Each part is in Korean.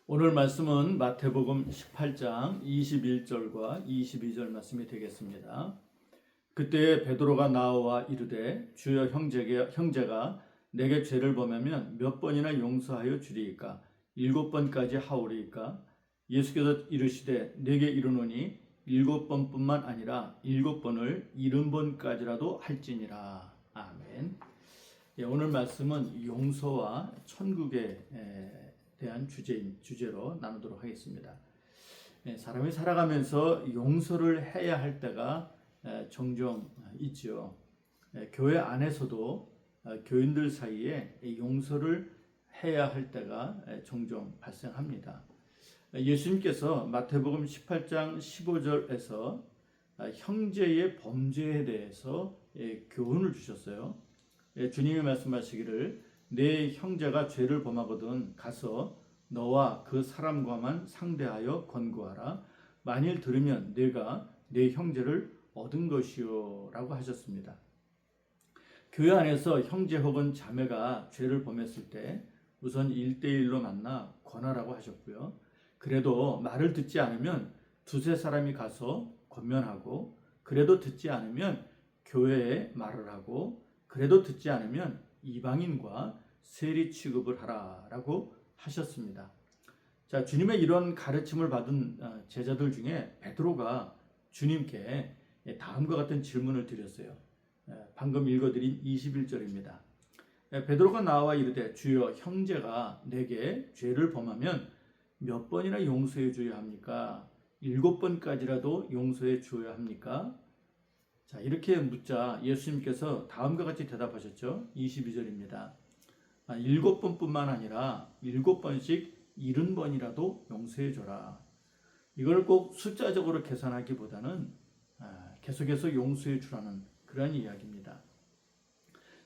오늘 말씀은 마태복음 18장 21절과 22절 말씀이 되겠습니다. 그때 베드로가 나와 이르되 주여 형제가 내게 죄를 범하면 몇 번이나 용서하여 주리이까? 7번까지 하오리이까? 예수께서 이르시되 내게 이르노니 7번뿐만 아니라 7번을 70번까지라도 할지니라. 아멘. 오늘 말씀은 용서와 천국에 대한 주제로 나누도록 하겠습니다. 사람이 살아가면서 용서를 해야 할 때가 종종 있죠. 교회 안에서도 교인들 사이에 용서를 해야 할 때가 종종 발생합니다. 예수님께서 마태복음 18장 15절에서 형제의 범죄에 대해서 교훈을 주셨어요. 주님이 말씀하시기를 내 형제가 죄를 범하거든 가서 너와 그 사람과만 상대하여 권고하라. 만일 들으면 내가 내 형제를 얻은 것이요 라고 하셨습니다. 교회 안에서 형제 혹은 자매가 죄를 범했을 때 우선 1대1로 만나 권하라고 하셨고요. 그래도 말을 듣지 않으면 두세 사람이 가서 권면하고, 그래도 듣지 않으면 교회에 말을 하고, 그래도 듣지 않으면 이방인과 세리 취급을 하라라고 하셨습니다. 자, 주님의 이런 가르침을 받은 제자들 중에 베드로가 주님께 다음과 같은 질문을 드렸어요. 방금 읽어드린 21절입니다. 베드로가 나와 이르되 주여 형제가 내게 죄를 범하면 몇 번이나 용서해 줘야 합니까? 7번까지라도 용서해 줘야 합니까? 자, 이렇게 묻자 예수님께서 다음과 같이 대답하셨죠. 22절입니다. 7번뿐만 아니라 7번씩 70번이라도 용서해 줘라. 이걸 꼭 숫자적으로 계산하기보다는 계속해서 용서해 주라는 그런 이야기입니다.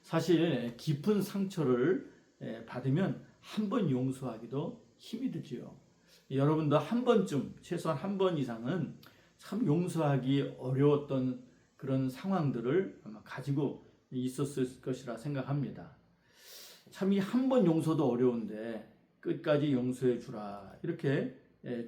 사실 깊은 상처를 받으면 한 번 용서하기도 힘이 들지요. 여러분도 한 번쯤, 최소한 한 번 이상은 참 용서하기 어려웠던 그런 상황들을 아마 가지고 있었을 것이라 생각합니다. 참 이 한 번 용서도 어려운데 끝까지 용서해 주라 이렇게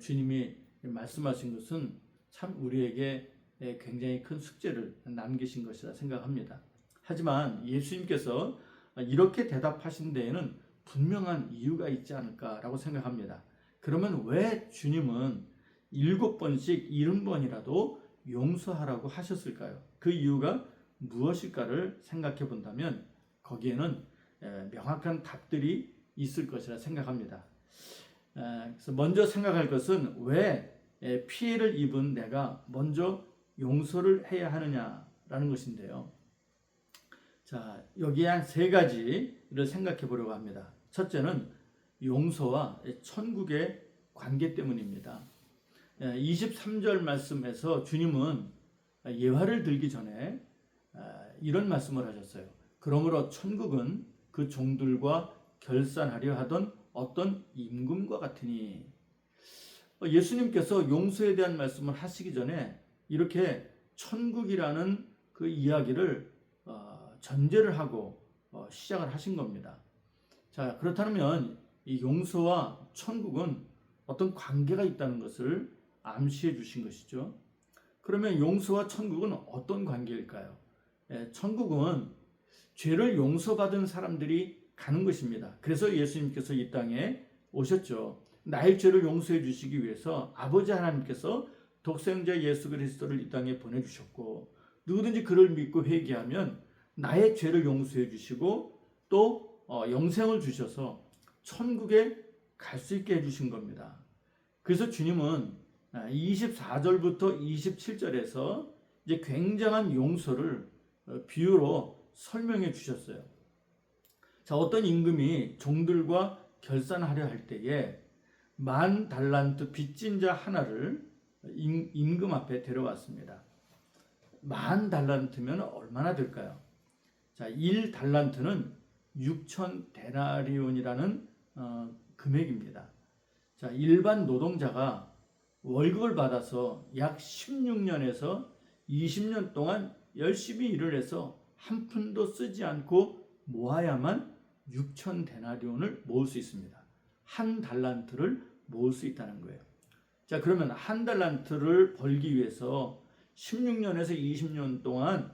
주님이 말씀하신 것은 참 우리에게 굉장히 큰 숙제를 남기신 것이라 생각합니다. 하지만 예수님께서 이렇게 대답하신 데에는 분명한 이유가 있지 않을까라고 생각합니다. 그러면 왜 주님은 7번씩 70번이라도 용서하라고 하셨을까요? 그 이유가 무엇일까를 생각해 본다면 거기에는 명확한 답들이 있을 것이라 생각합니다. 그래서 먼저 생각할 것은 왜 피해를 입은 내가 먼저 용서를 해야 하느냐라는 것인데요. 자, 여기에 한 세 가지를 생각해 보려고 합니다. 첫째는 용서와 천국의 관계 때문입니다. 23절 말씀에서 주님은 예화를 들기 전에 이런 말씀을 하셨어요. 그러므로 천국은 그 종들과 결산하려 하던 어떤 임금과 같으니. 예수님께서 용서에 대한 말씀을 하시기 전에 이렇게 천국이라는 그 이야기를 전제를 하고 시작을 하신 겁니다. 자, 그렇다면 이 용서와 천국은 어떤 관계가 있다는 것을 암시해 주신 것이죠. 그러면 용서와 천국은 어떤 관계일까요? 천국은 죄를 용서받은 사람들이 가는 것입니다. 그래서 예수님께서 이 땅에 오셨죠. 나의 죄를 용서해 주시기 위해서 아버지 하나님께서 독생자 예수 그리스도를 이 땅에 보내주셨고, 누구든지 그를 믿고 회개하면 나의 죄를 용서해 주시고 또 영생을 주셔서 천국에 갈 수 있게 해주신 겁니다. 그래서 주님은 24절부터 27절에서 이제 굉장한 용서를 비유로 설명해 주셨어요. 자, 어떤 임금이 종들과 결산하려 할 때에 10,000달란트 빚진 자 하나를 임금 앞에 데려왔습니다. 10,000달란트면 얼마나 될까요? 자, 1달란트는 6,000데나리온이라는 금액입니다. 자, 일반 노동자가 월급을 받아서 약 16년에서 20년 동안 열심히 일을 해서 한 푼도 쓰지 않고 모아야만 6,000데나리온을 모을 수 있습니다. 한 달란트를 모을 수 있다는 거예요. 자, 그러면 한 달란트를 벌기 위해서 16년에서 20년 동안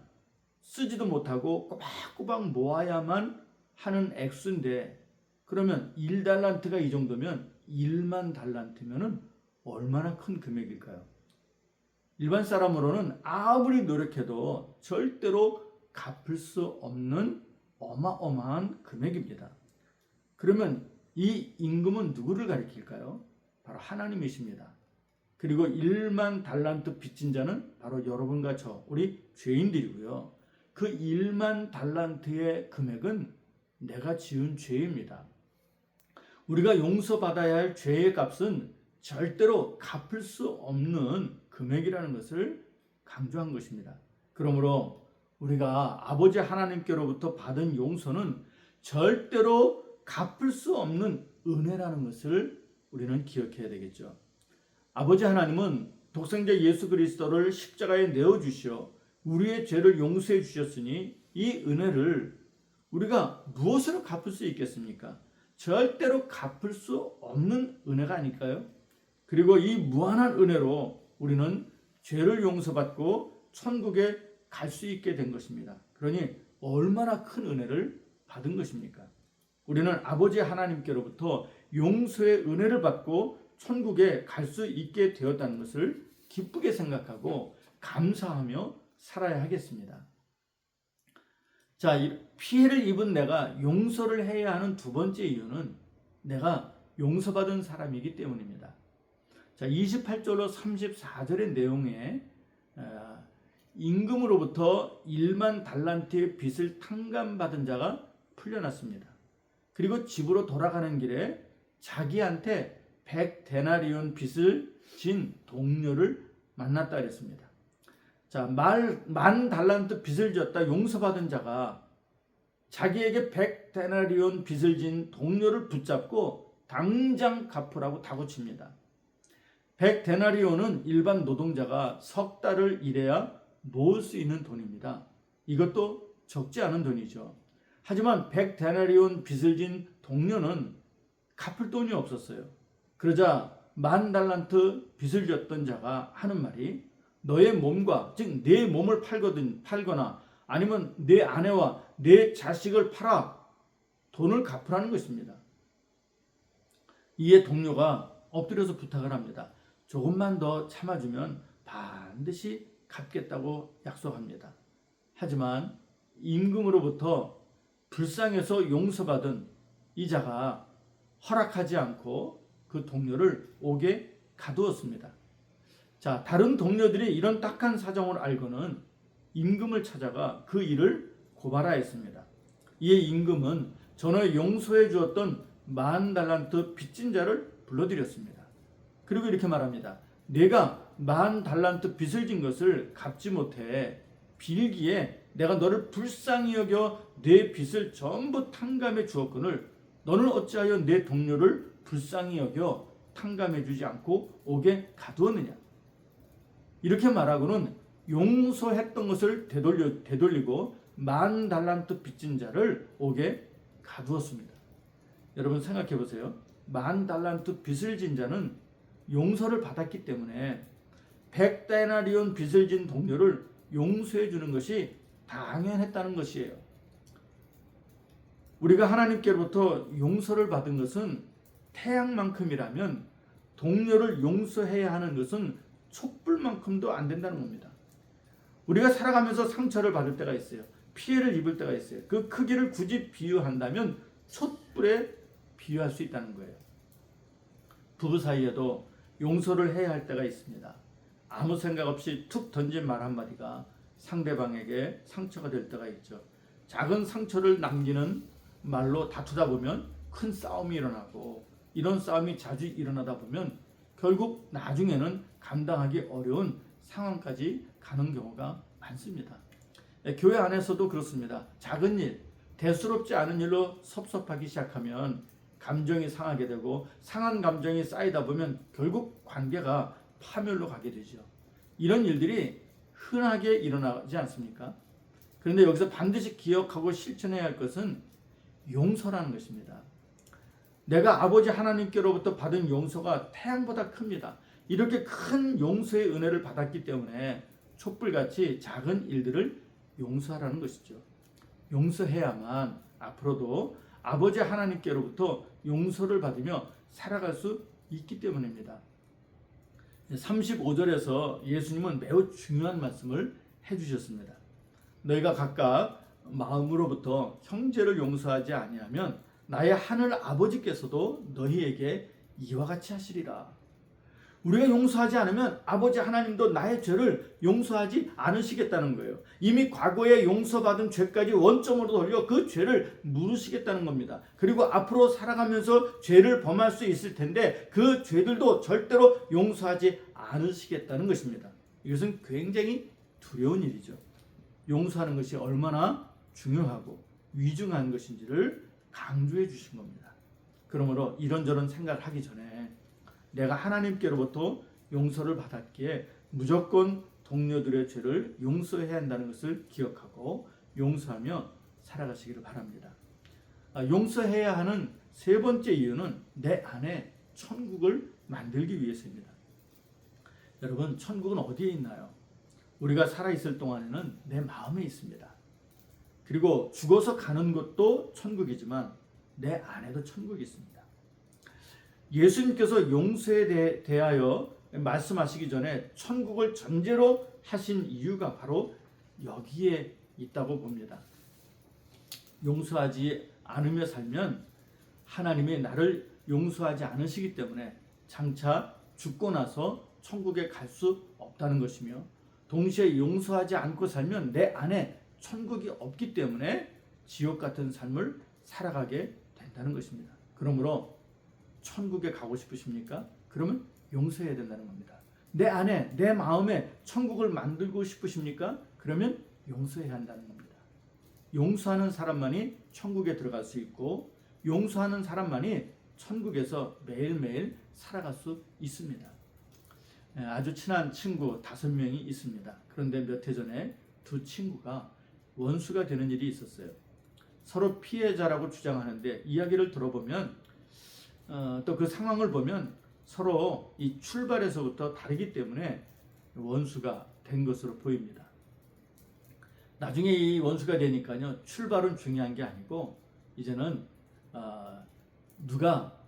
쓰지도 못하고 꼬박꼬박 모아야만 하는 액수인데, 그러면 1달란트가 이 정도면 1만 달란트면은 얼마나 큰 금액일까요? 일반 사람으로는 아무리 노력해도 절대로 갚을 수 없는 어마어마한 금액입니다. 그러면 이 임금은 누구를 가리킬까요? 바로 하나님이십니다. 그리고 1만 달란트 빚진 자는 바로 여러분과 저, 우리 죄인들이고요. 그 1만 달란트의 금액은 내가 지은 죄입니다. 우리가 용서받아야 할 죄의 값은 절대로 갚을 수 없는 금액이라는 것을 강조한 것입니다. 그러므로 우리가 아버지 하나님께로부터 받은 용서는 절대로 갚을 수 없는 은혜라는 것을 우리는 기억해야 되겠죠. 아버지 하나님은 독생자 예수 그리스도를 십자가에 내어주시어 우리의 죄를 용서해 주셨으니 이 은혜를 우리가 무엇으로 갚을 수 있겠습니까? 절대로 갚을 수 없는 은혜가 아닐까요? 그리고 이 무한한 은혜로 우리는 죄를 용서받고 천국에 갈 수 있게 된 것입니다. 그러니 얼마나 큰 은혜를 받은 것입니까? 우리는 아버지 하나님께로부터 용서의 은혜를 받고 천국에 갈 수 있게 되었다는 것을 기쁘게 생각하고 감사하며 살아야 하겠습니다. 자, 피해를 입은 내가 용서를 해야 하는 두 번째 이유는 내가 용서받은 사람이기 때문입니다. 자, 28절로 34절의 내용에 임금으로부터 1만 달란트의 빚을 탕감받은 자가 풀려났습니다. 그리고 집으로 돌아가는 길에 자기한테 100데나리온 빚을 진 동료를 만났다 그랬습니다. 자, 만 달란트 빚을 졌다 용서받은 자가 자기에게 100데나리온 빚을 진 동료를 붙잡고 당장 갚으라고 다그칩니다. 100데나리온은 일반 노동자가 석 달을 일해야 모을 수 있는 돈입니다. 이것도 적지 않은 돈이죠. 하지만 100데나리온 빚을 진 동료는 갚을 돈이 없었어요. 그러자 만 달란트 빚을 졌던 자가 하는 말이 너의 몸과, 즉 내 몸을 팔거나 아니면 내 아내와 내 자식을 팔아 돈을 갚으라는 것입니다. 이에 동료가 엎드려서 부탁을 합니다. 조금만 더 참아주면 반드시 갚겠다고 약속합니다. 하지만 임금으로부터 불쌍해서 용서받은 이 자가 허락하지 않고 그 동료를 옥에 가두었습니다. 자, 다른 동료들이 이런 딱한 사정을 알고는 임금을 찾아가 그 일을 고발하였습니다. 이에 임금은 전에 용서해 주었던 만 달란트 빚진 자를 불러들였습니다. 그리고 이렇게 말합니다. 내가 만 달란트 빚을 진 것을 갚지 못해 빌기에 내가 너를 불쌍히 여겨 내 빚을 전부 탕감해 주었거늘 너는 어찌하여 내 동료를 불쌍히 여겨 탕감해 주지 않고 옥에 가두었느냐. 이렇게 말하고는 용서했던 것을 되돌리고 만 달란트 빚진 자를 옥에 가두었습니다. 여러분 생각해 보세요. 만 달란트 빚을 진 자는 용서를 받았기 때문에 100데나리온 빚을 진 동료를 용서해 주는 것이 당연했다는 것이에요. 우리가 하나님께로부터 용서를 받은 것은 태양만큼이라면 동료를 용서해야 하는 것은 촛불만큼도 안 된다는 겁니다. 우리가 살아가면서 상처를 받을 때가 있어요. 피해를 입을 때가 있어요. 그 크기를 굳이 비유한다면 촛불에 비유할 수 있다는 거예요. 부부 사이에도 용서를 해야 할 때가 있습니다. 아무 생각 없이 툭 던진 말 한마디가 상대방에게 상처가 될 때가 있죠. 작은 상처를 남기는 말로 다투다 보면 큰 싸움이 일어나고, 이런 싸움이 자주 일어나다 보면 결국 나중에는 감당하기 어려운 상황까지 가는 경우가 많습니다. 교회 안에서도 그렇습니다. 작은 일, 대수롭지 않은 일로 섭섭하기 시작하면 감정이 상하게 되고, 상한 감정이 쌓이다 보면 결국 관계가 파멸로 가게 되죠. 이런 일들이 흔하게 일어나지 않습니까? 그런데 여기서 반드시 기억하고 실천해야 할 것은 용서라는 것입니다. 내가 아버지 하나님께로부터 받은 용서가 태양보다 큽니다. 이렇게 큰 용서의 은혜를 받았기 때문에 촛불같이 작은 일들을 용서하라는 것이죠. 용서해야만 앞으로도 아버지 하나님께로부터 용서를 받으며 살아갈 수 있기 때문입니다. 35절에서 예수님은 매우 중요한 말씀을 해주셨습니다. 너희가 각각 마음으로부터 형제를 용서하지 아니하면 나의 하늘 아버지께서도 너희에게 이와 같이 하시리라. 우리가 용서하지 않으면 아버지 하나님도 나의 죄를 용서하지 않으시겠다는 거예요. 이미 과거에 용서받은 죄까지 원점으로 돌려 그 죄를 물으시겠다는 겁니다. 그리고 앞으로 살아가면서 죄를 범할 수 있을 텐데 그 죄들도 절대로 용서하지 않으시겠다는 것입니다. 이것은 굉장히 두려운 일이죠. 용서하는 것이 얼마나 중요하고 위중한 것인지를 강조해 주신 겁니다. 그러므로 이런저런 생각을 하기 전에 내가 하나님께로부터 용서를 받았기에 무조건 동료들의 죄를 용서해야 한다는 것을 기억하고 용서하며 살아가시기를 바랍니다. 용서해야 하는 세 번째 이유는 내 안에 천국을 만들기 위해서입니다. 여러분, 천국은 어디에 있나요? 우리가 살아있을 동안에는 내 마음에 있습니다. 그리고 죽어서 가는 것도 천국이지만 내 안에도 천국이 있습니다. 예수님께서 용서에 대하여 말씀하시기 전에 천국을 전제로 하신 이유가 바로 여기에 있다고 봅니다. 용서하지 않으며 살면 하나님이 나를 용서하지 않으시기 때문에 장차 죽고 나서 천국에 갈 수 없다는 것이며, 동시에 용서하지 않고 살면 내 안에 천국이 없기 때문에 지옥 같은 삶을 살아가게 된다는 것입니다. 그러므로 천국에 가고 싶으십니까? 그러면 용서해야 된다는 겁니다. 내 안에, 내 마음에 천국을 만들고 싶으십니까? 그러면 용서해야 한다는 겁니다. 용서하는 사람만이 천국에 들어갈 수 있고 용서하는 사람만이 천국에서 매일매일 살아갈 수 있습니다. 아주 친한 친구 5명이 있습니다. 그런데 몇 해 전에 두 친구가 원수가 되는 일이 있었어요. 서로 피해자라고 주장하는데 이야기를 들어보면 또 그 상황을 보면 서로 이 출발에서부터 다르기 때문에 원수가 된 것으로 보입니다. 나중에 이 원수가 되니까요, 출발은 중요한 게 아니고 이제는 누가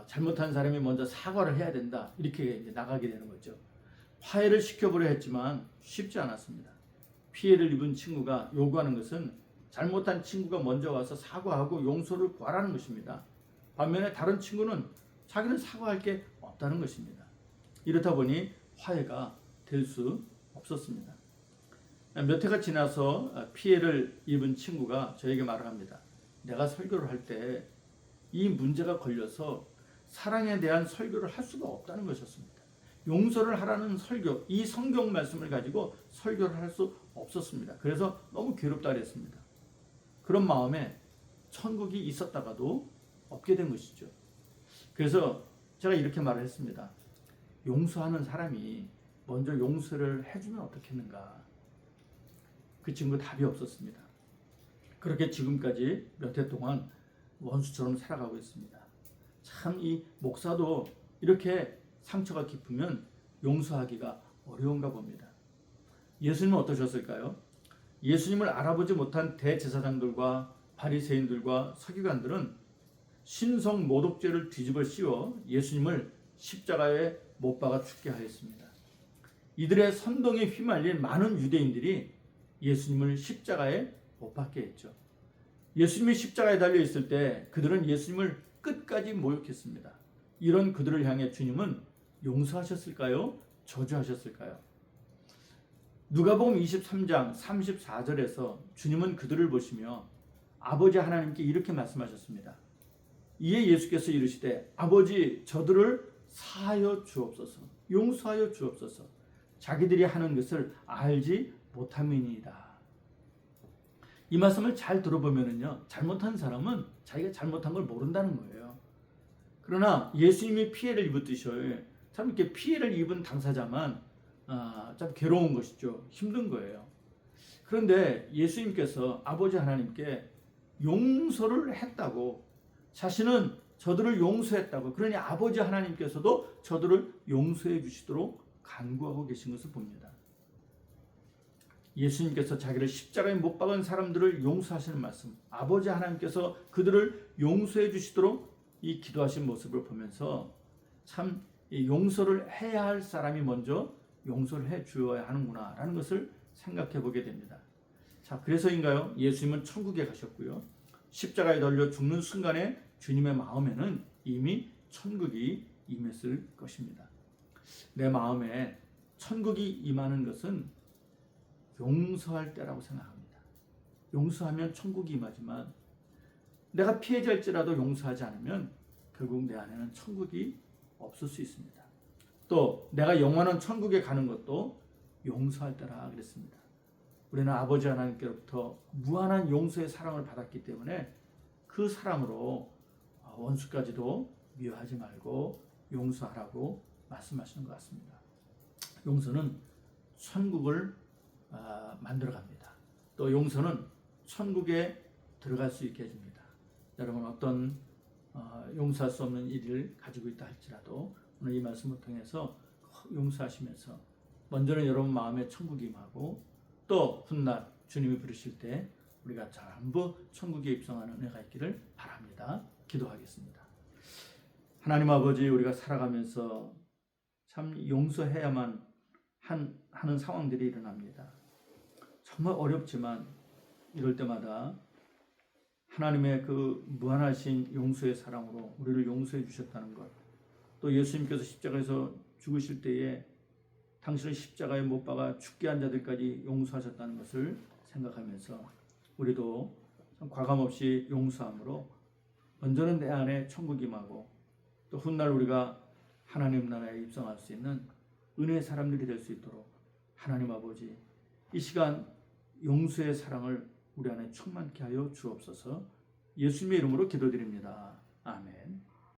잘못한 사람이 먼저 사과를 해야 된다, 이렇게 이제 나가게 되는 거죠. 화해를 시켜보려 했지만 쉽지 않았습니다. 피해를 입은 친구가 요구하는 것은 잘못한 친구가 먼저 와서 사과하고 용서를 구하라는 것입니다. 반면에 다른 친구는 자기는 사과할 게 없다는 것입니다. 이렇다 보니 화해가 될 수 없었습니다. 몇 해가 지나서 피해를 입은 친구가 저에게 말을 합니다. 내가 설교를 할 때 이 문제가 걸려서 사랑에 대한 설교를 할 수가 없다는 것이었습니다. 용서를 하라는 설교, 이 성경 말씀을 가지고 설교를 할 수 없었습니다. 그래서 너무 괴롭다 그랬습니다. 그런 마음에 천국이 있었다가도 없게 된 것이죠. 그래서 제가 이렇게 말을 했습니다. 용서하는 사람이 먼저 용서를 해주면 어떻겠는가. 그 친구 답이 없었습니다. 그렇게 지금까지 몇 해 동안 원수처럼 살아가고 있습니다. 참 이 목사도 이렇게 상처가 깊으면 용서하기가 어려운가 봅니다. 예수님은 어떠셨을까요? 예수님을 알아보지 못한 대제사장들과 바리새인들과 서기관들은 신성 모독죄를 뒤집어 씌워 예수님을 십자가에 못 박아 죽게 하였습니다. 이들의 선동에 휘말린 많은 유대인들이 예수님을 십자가에 못 박게 했죠. 예수님이 십자가에 달려 있을 때 그들은 예수님을 끝까지 모욕했습니다. 이런 그들을 향해 주님은 용서하셨을까요? 저주하셨을까요? 누가복음 23장 34절에서 주님은 그들을 보시며 아버지 하나님께 이렇게 말씀하셨습니다. 이에 예수께서 이르시되 아버지 저들을 사하여 주옵소서, 용서하여 주옵소서, 자기들이 하는 것을 알지 못함이니이다. 이 말씀을 잘 들어보면요, 잘못한 사람은 자기가 잘못한 걸 모른다는 거예요. 그러나 예수님이 피해를 입었듯이 참 이렇게 피해를 입은 당사자만 참 괴로운 것이죠. 힘든 거예요. 그런데 예수님께서 아버지 하나님께 용서를 했다고 자신은 저들을 용서했다고. 그러니 아버지 하나님께서도 저들을 용서해 주시도록 간구하고 계신 것을 봅니다. 예수님께서 자기를 십자가에 못 박은 사람들을 용서하시는 말씀, 아버지 하나님께서 그들을 용서해 주시도록 이 기도하신 모습을 보면서 참 용서를 해야 할 사람이 먼저 용서를 해 주어야 하는구나 라는 것을 생각해 보게 됩니다. 자, 그래서인가요? 예수님은 천국에 가셨고요. 십자가에 달려 죽는 순간에 주님의 마음에는 이미 천국이 임했을 것입니다. 내 마음에 천국이 임하는 것은 용서할 때라고 생각합니다. 용서하면 천국이 임하지만 내가 피해자일지라도 용서하지 않으면 결국 내 안에는 천국이 없을 수 있습니다. 또 내가 영원한 천국에 가는 것도 용서할 때라 그랬습니다. 우리는 아버지 하나님께로부터 무한한 용서의 사랑을 받았기 때문에 그 사랑으로 원수까지도 미워하지 말고 용서하라고 말씀하시는 것 같습니다. 용서는 천국을 만들어갑니다. 또 용서는 천국에 들어갈 수 있게 해줍니다. 여러분 어떤 용서할 수 없는 일을 가지고 있다 할지라도 오늘 이 말씀을 통해서 용서하시면서 먼저는 여러분 마음에 천국이 임하고 또 훗날 주님이 부르실 때 우리가 전부 천국에 입성하는 은혜가 있기를 바랍니다. 기도하겠습니다. 하나님 아버지, 우리가 살아가면서 참 용서해야만 하는 상황들이 일어납니다. 정말 어렵지만 이럴 때마다 하나님의 그 무한하신 용서의 사랑으로 우리를 용서해 주셨다는 것, 또 예수님께서 십자가에서 죽으실 때에 당신을 십자가에 못 박아 죽게 한 자들까지 용서하셨다는 것을 생각하면서 우리도 참 과감없이 용서함으로 먼저는 내 안에 천국이 임하고 또 훗날 우리가 하나님 나라에 입성할 수 있는 은혜의 사람들이 될 수 있도록 하나님 아버지, 이 시간 용서의 사랑을 우리 안에 충만케 하여 주옵소서. 예수님의 이름으로 기도드립니다. 아멘.